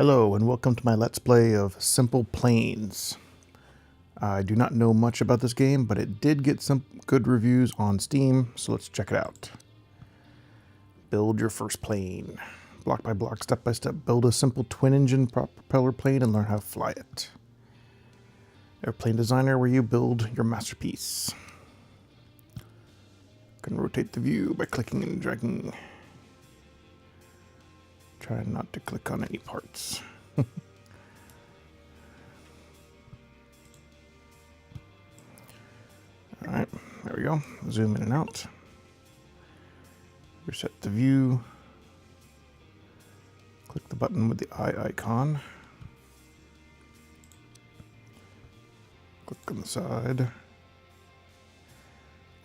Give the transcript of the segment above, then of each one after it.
Hello and welcome to my Let's Play of Simple Planes. I do not know much about this game, but it did get some good reviews on Steam, so let's check it out. Build your first plane. Block by block, step by step, build a simple twin-engine propeller plane and learn how to fly it. Airplane Designer, where you build your masterpiece. You can rotate the view by clicking and dragging. Try not to click on any parts. Alright, there we go. Zoom in and out. Reset the view. Click the button with the eye icon. Click on the side.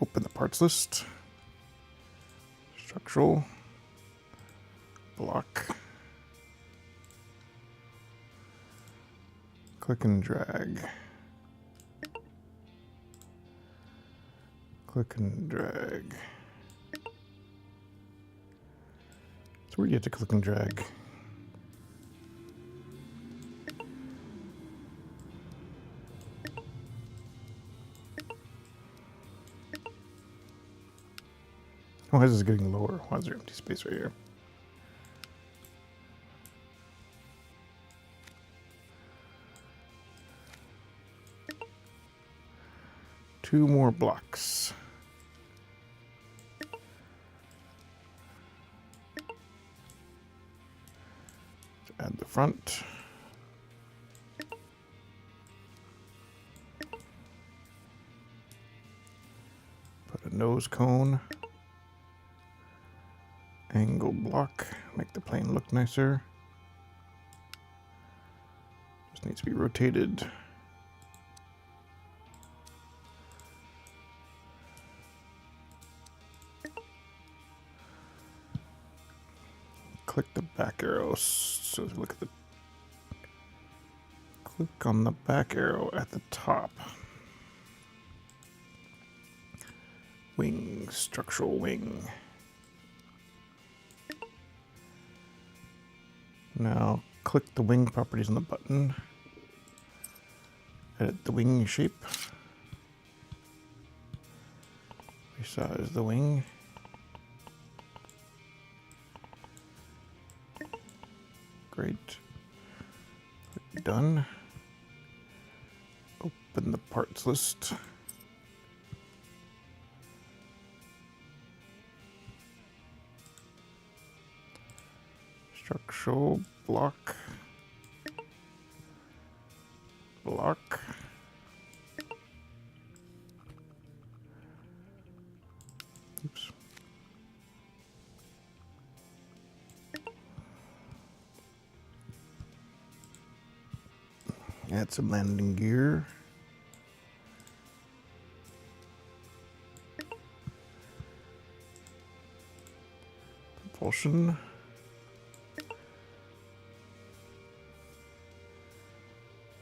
Open the parts list. Structural. Block. Click and drag. Click and drag. So where do you have to click and drag? Oh, this is getting lower. Why is there empty space right here? Two more blocks. Add the front. Put a nose cone. Angle block. Make the plane look nicer. Just needs to be rotated. Click the back arrow. So look at the. Click on the back arrow at the top. Wing, structural wing. Now click the wing properties on the button. Edit the wing shape. Resize the wing. Great. Click done. Open the parts list. Structural block. Block. Oops. Add some landing gear. Propulsion.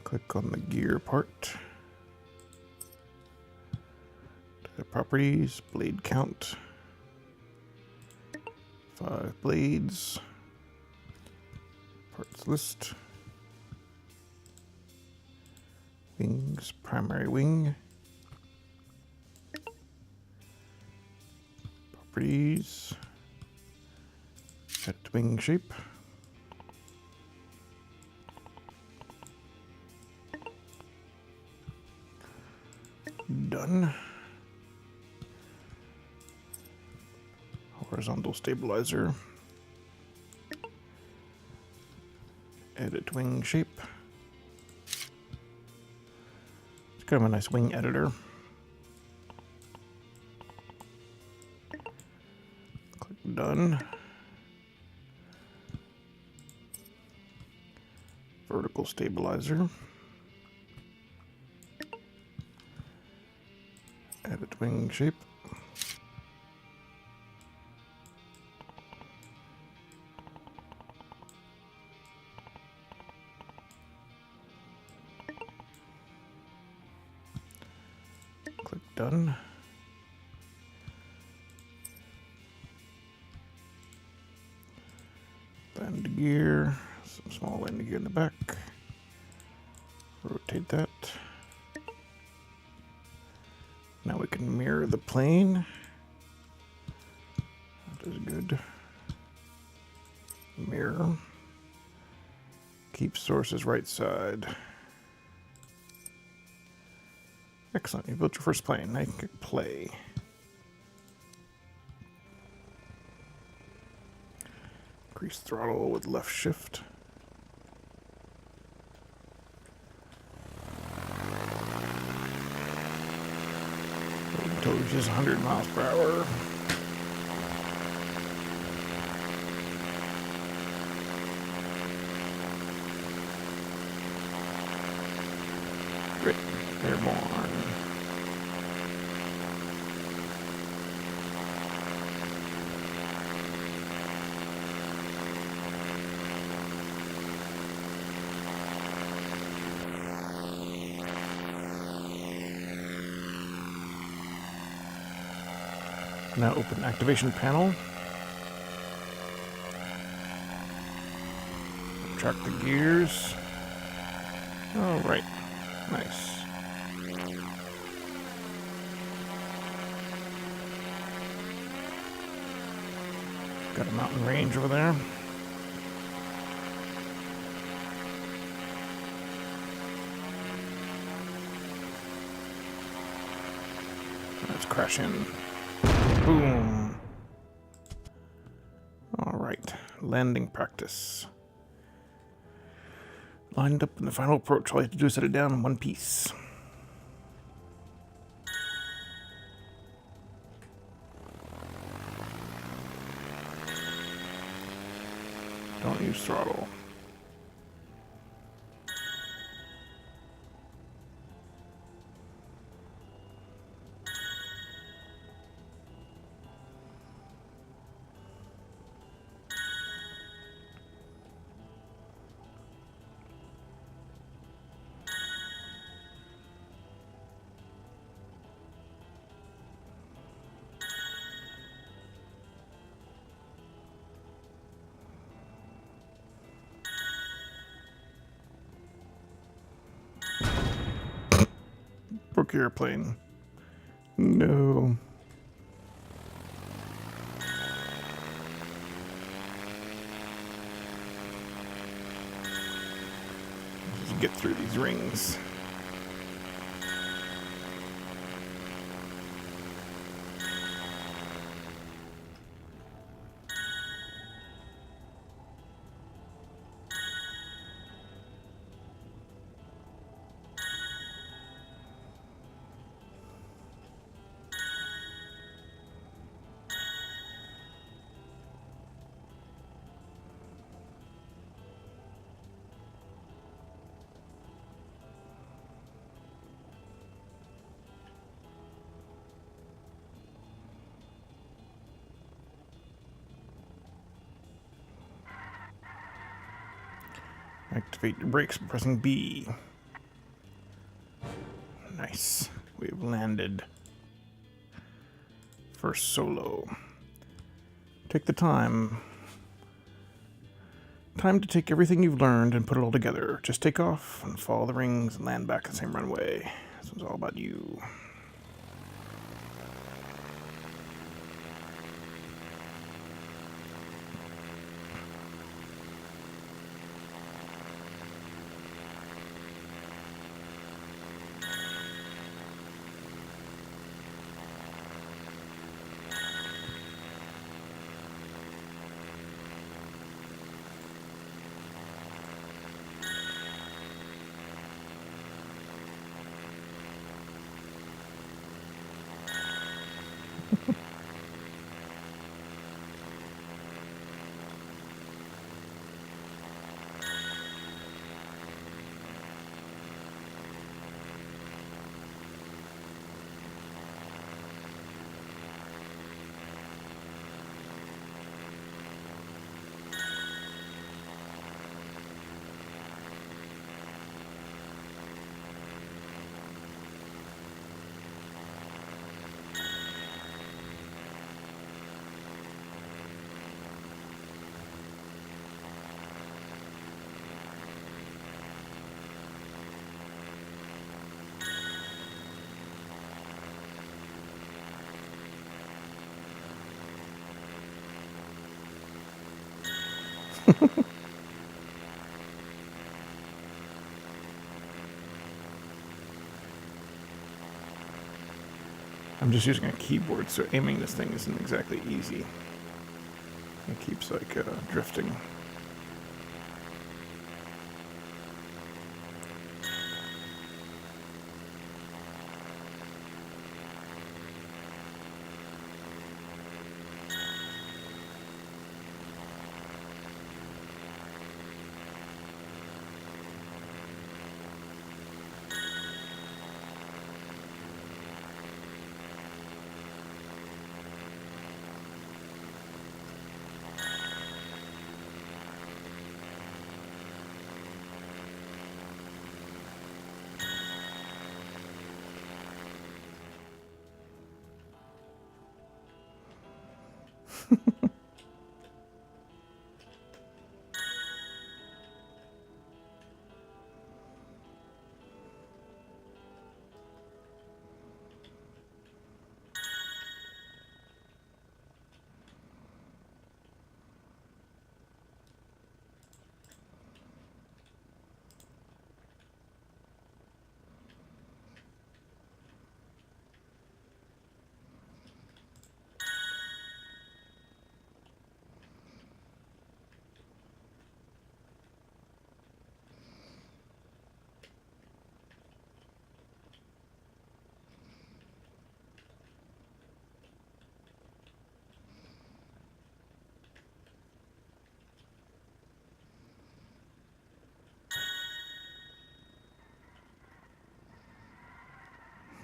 Click on the gear part. Properties, blade count. 5 blades. Parts list. Wings, primary wing. Properties. Set wing shape. Done. Horizontal stabilizer. Edit wing shape. It's kind of a nice wing editor. Click done. Vertical stabilizer. Edit wing shape. Click done. Land gear, some Small landing gear in the back. Rotate that. Now we can mirror the plane. That is good. Mirror. Keep sources right side. Excellent. You built your first plane. Now you can play. Increase throttle with left shift. Until it reaches 100 miles per hour. Great. Airborne. Now open activation panel. Track the gears. All right, nice. Got a mountain range over there. Let's crash in. Boom. All right, landing practice. Lined up in the final approach. All you have to do is set it down in one piece. Don't use throttle. Broke your airplane. No. Just get through these rings. Activate your brakes by pressing B. Nice. We've landed. First solo. Take the time. Time to take everything you've learned and put it all together. Just take off and follow the rings and land back the same runway. This one's all about you. I'm just using a keyboard, so aiming this thing isn't exactly easy. It keeps like drifting.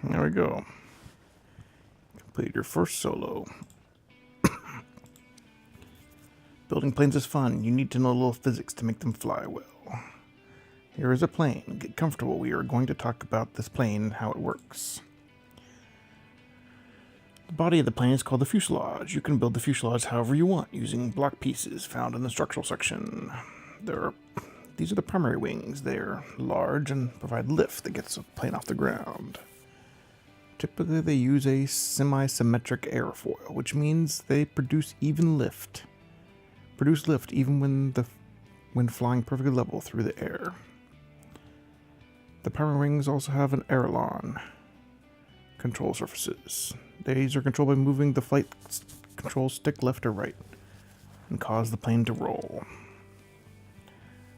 There we go. Complete your first solo. Building planes is fun. You need to know a little physics to make them fly well. Here is a plane. Get comfortable. We are going to talk about this plane and how it works. The body of the plane is called the fuselage. You can build the fuselage however you want using block pieces found in the structural section. These are the primary wings. They're large and provide lift that gets the plane off the ground. Typically, they use a semi-symmetric airfoil, which means they produce lift even when flying perfectly level through the air. The primary wings also have an aileron control surfaces. These are controlled by moving the flight control stick left or right and cause the plane to roll.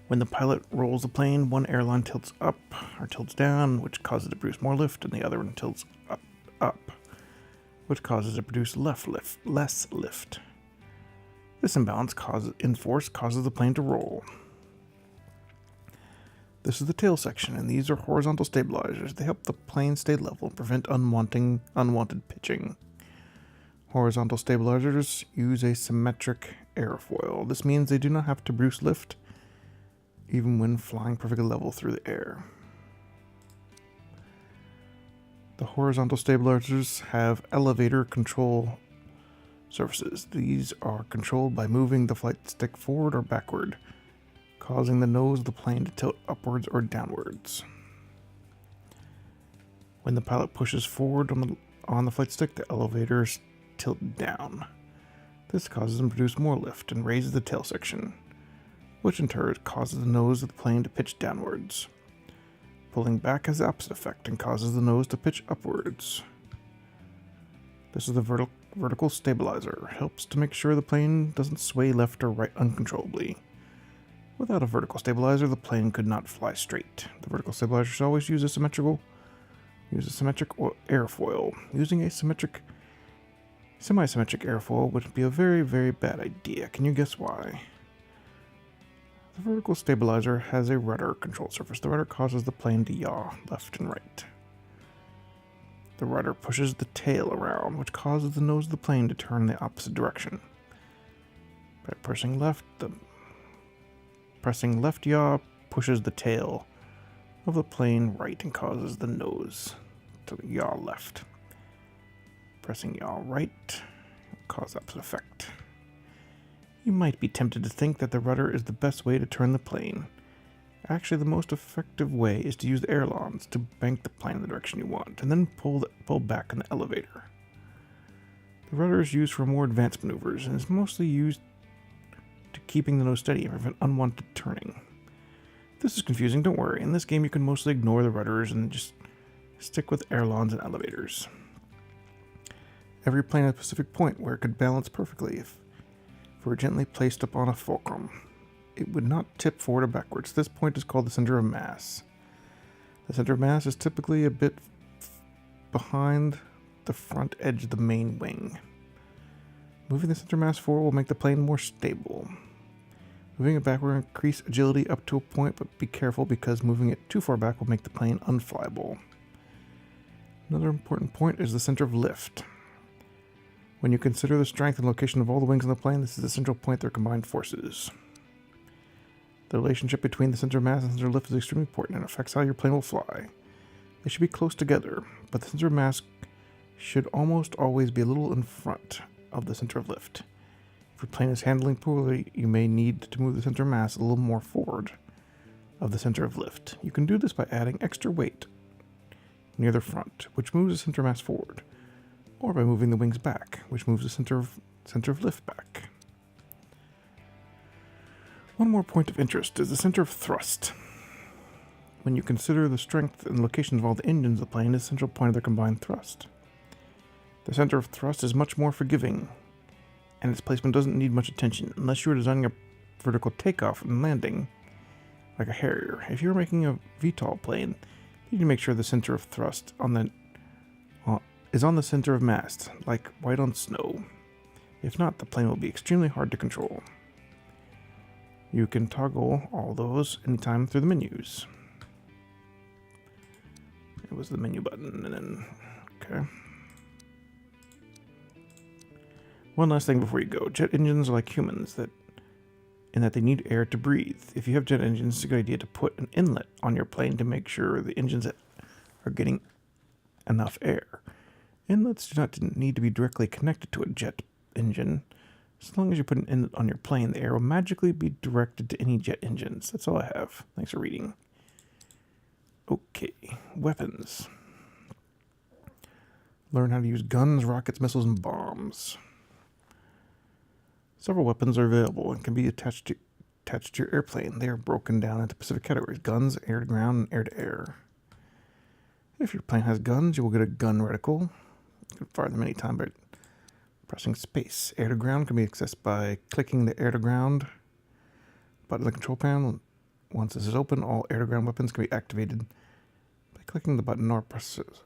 When the pilot rolls the plane, one aileron tilts up or tilts down, which causes it to produce more lift, and the other one tilts up, which causes it to produce less lift. This imbalance in force causes the plane to roll. This is the tail section, and these are horizontal stabilizers. They help the plane stay level and prevent unwanted pitching. Horizontal stabilizers use a symmetric airfoil. This means they do not have to produce lift even when flying perfectly level through the air. The horizontal stabilizers have elevator control surfaces. These are controlled by moving the flight stick forward or backward, causing the nose of the plane to tilt upwards or downwards. When the pilot pushes forward on the flight stick, the elevators tilt down. This causes them to produce more lift and raises the tail section, which in turn causes the nose of the plane to pitch downwards. Pulling back has the opposite effect and causes the nose to pitch upwards. This is the vertical stabilizer. It helps to make sure the plane doesn't sway left or right uncontrollably. Without a vertical stabilizer, the plane could not fly straight. The vertical stabilizers always use a symmetric airfoil. Using a semi-symmetric airfoil would be a very, very bad idea. Can you guess why? The vertical stabilizer has a rudder control surface. The rudder causes the plane to yaw left and right. The rudder pushes the tail around, which causes the nose of the plane to turn in the opposite direction. By pressing left yaw pushes the tail of the plane right and causes the nose to yaw left. Pressing yaw right will cause the opposite effect. You might be tempted to think that the rudder is the best way to turn the plane. Actually, the most effective way is to use the ailerons to bank the plane in the direction you want, and then pull back in the elevator. The rudder is used for more advanced maneuvers and is mostly used to keeping the nose steady and prevent unwanted turning. If this is confusing, don't worry. In this game, you can mostly ignore the rudders and just stick with ailerons and elevators. Every plane has a specific point where it could balance perfectly if it were gently placed upon a fulcrum. It would not tip forward or backwards. This point is called the center of mass. The center of mass is typically a bit behind the front edge of the main wing. Moving the center mass forward will make the plane more stable. Moving it back will increase agility up to a point, but be careful because moving it too far back will make the plane unflyable. Another important point is the center of lift. When you consider the strength and location of all the wings on the plane, this is the central point of their combined forces. The relationship between the center of mass and center of lift is extremely important and affects how your plane will fly. They should be close together, but the center of mass should almost always be a little in front of the center of lift. If your plane is handling poorly, you may need to move the center of mass a little more forward of the center of lift. You can do this by adding extra weight near the front, which moves the center of mass forward, or by moving the wings back, which moves the center of lift back. One more point of interest is the center of thrust. When you consider the strength and location of all the engines of the plane is the central point of their combined thrust. The center of thrust is much more forgiving, and its placement doesn't need much attention unless you are designing a vertical takeoff and landing like a Harrier. If you're making a VTOL plane, you need to make sure the center of thrust is on the center of mass, like white on snow. If not, the plane will be extremely hard to control. You can toggle all those anytime through the menus. It was the menu button, and then, okay. One last thing before you go. Jet engines are like humans in that they need air to breathe. If you have jet engines, it's a good idea to put an inlet on your plane to make sure the engines are getting enough air. Inlets do not need to be directly connected to a jet engine. As long as you put an inlet on your plane, the air will magically be directed to any jet engines. That's all I have. Thanks for reading. Okay, weapons. Learn how to use guns, rockets, missiles, and bombs. Several weapons are available and can be attached to your airplane. They are broken down into specific categories: guns, air-to-ground, and air-to-air. If your plane has guns, you will get a gun reticle. You can fire them anytime by pressing space. Air-to-ground can be accessed by clicking the air-to-ground button on the control panel. Once this is open, all air-to-ground weapons can be activated by clicking the button or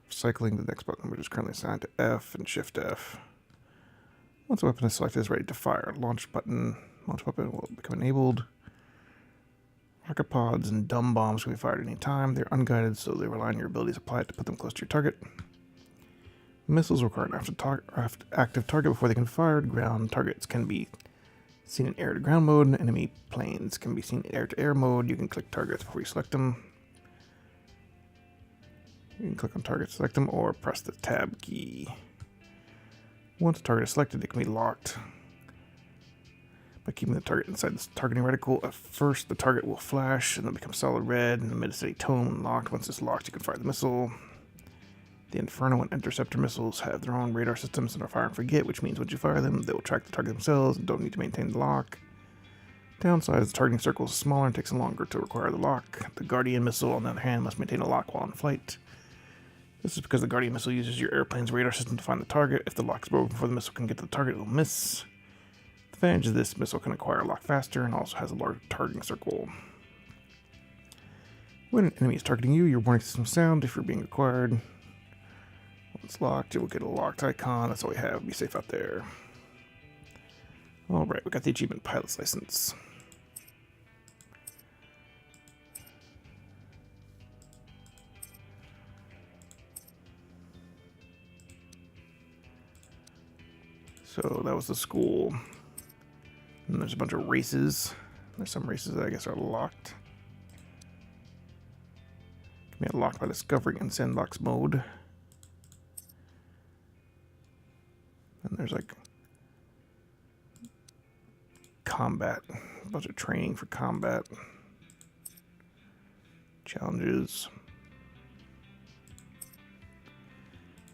cycling the next button, which is currently assigned to F and Shift F. Once a weapon is selected, it's ready to fire. Launch weapon will become enabled. Rocket pods and dumb bombs can be fired at any time. They're unguided, so they rely on your ability to apply it to put them close to your target. Missiles require an active target before they can be fired. Ground targets can be seen in air-to-ground mode, and enemy planes can be seen in air-to-air mode. You can click targets before you select them. You can click on target, select them, or press the tab key. Once a target is selected, it can be locked. By keeping the target inside the targeting reticle, at first the target will flash and then become solid red and emit a steady tone when locked. Once it's locked, you can fire the missile. The Inferno and Interceptor missiles have their own radar systems and are fire and forget, which means once you fire them, they will track the target themselves and don't need to maintain the lock. Downside is the targeting circle is smaller and takes longer to require the lock. The Guardian missile, on the other hand, must maintain a lock while in flight. This is because the Guardian missile uses your airplane's radar system to find the target. If the lock is broken before the missile can get to the target, it will miss. The advantage is this missile can acquire a lock faster and also has a large targeting circle. When an enemy is targeting you, your warning system sound if you're being acquired. Once locked, you will get a locked icon. That's all we have. Be safe out there. Alright, we got the achievement pilot's license. So that was the school. And there's a bunch of races. There's some races that I guess are locked. Can be unlocked by discovering in sandbox mode. And there's like combat, a bunch of training for combat, challenges,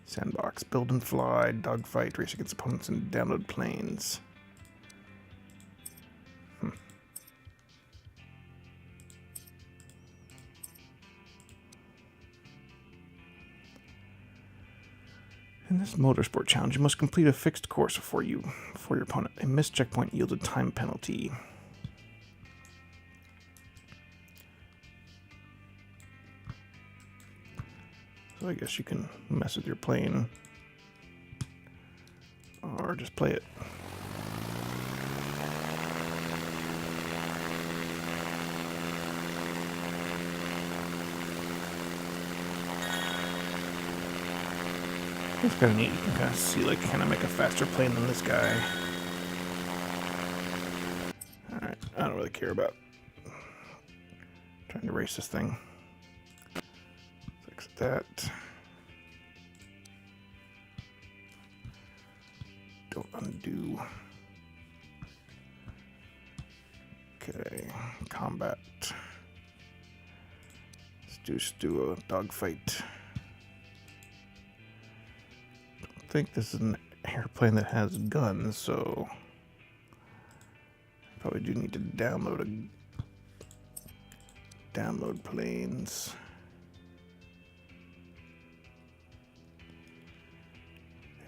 sandbox, build and fly, dogfight, race against opponents, and download planes. In this motorsport challenge, you must complete a fixed course for your opponent. A missed checkpoint yields a time penalty. So I guess you can mess with your plane or just play it. It's kind of neat. You can kind of see, like, kind of make a faster plane than this guy. Alright, I don't really care about trying to race this thing. Fix that. Don't undo. Okay, combat. Let's do a dogfight. I think this is an airplane that has guns, so I probably do need to download planes.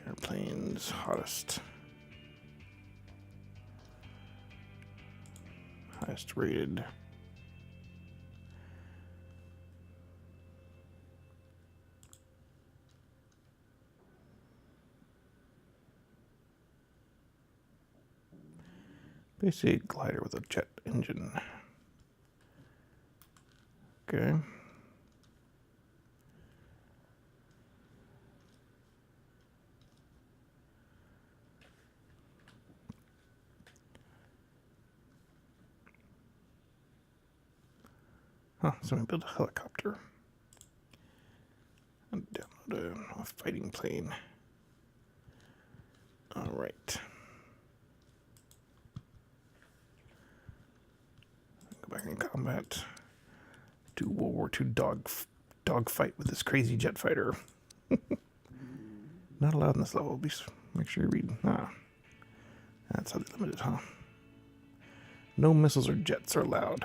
Airplanes, hottest, highest rated. Basically a glider with a jet engine. Okay. Huh, so we build a helicopter. And download a fighting plane. Alright. Go back in combat. Do World War II dogfight with this crazy jet fighter. Not allowed in this level. Make sure you read. That's how they limited, huh? No missiles or jets are allowed.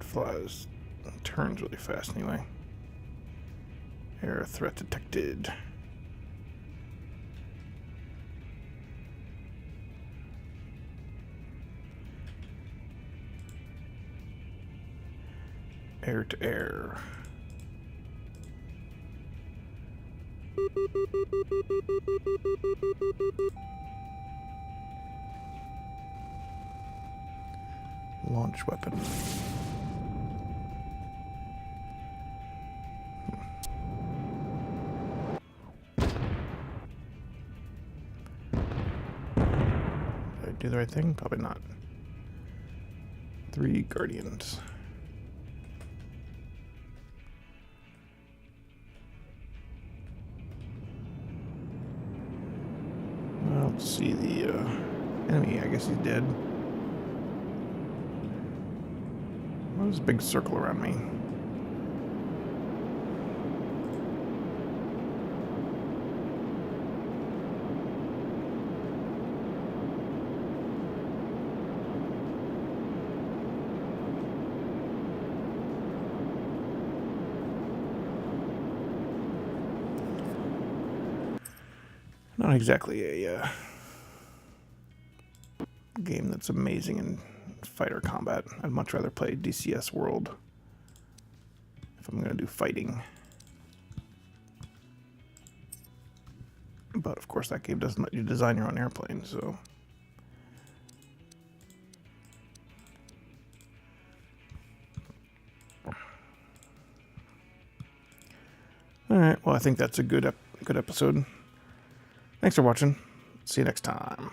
Flies, turns really fast anyway. Air threat detected. Air to air. Launch weapon. Do the right thing? Probably not. 3 Guardians. I don't see the enemy. I guess he's dead. What is this big circle around me? Not exactly a game that's amazing in fighter combat. I'd much rather play DCS World if I'm going to do fighting. But of course that game doesn't let you design your own airplane, so... Alright, well I think that's a good episode. Thanks for watching. See you next time.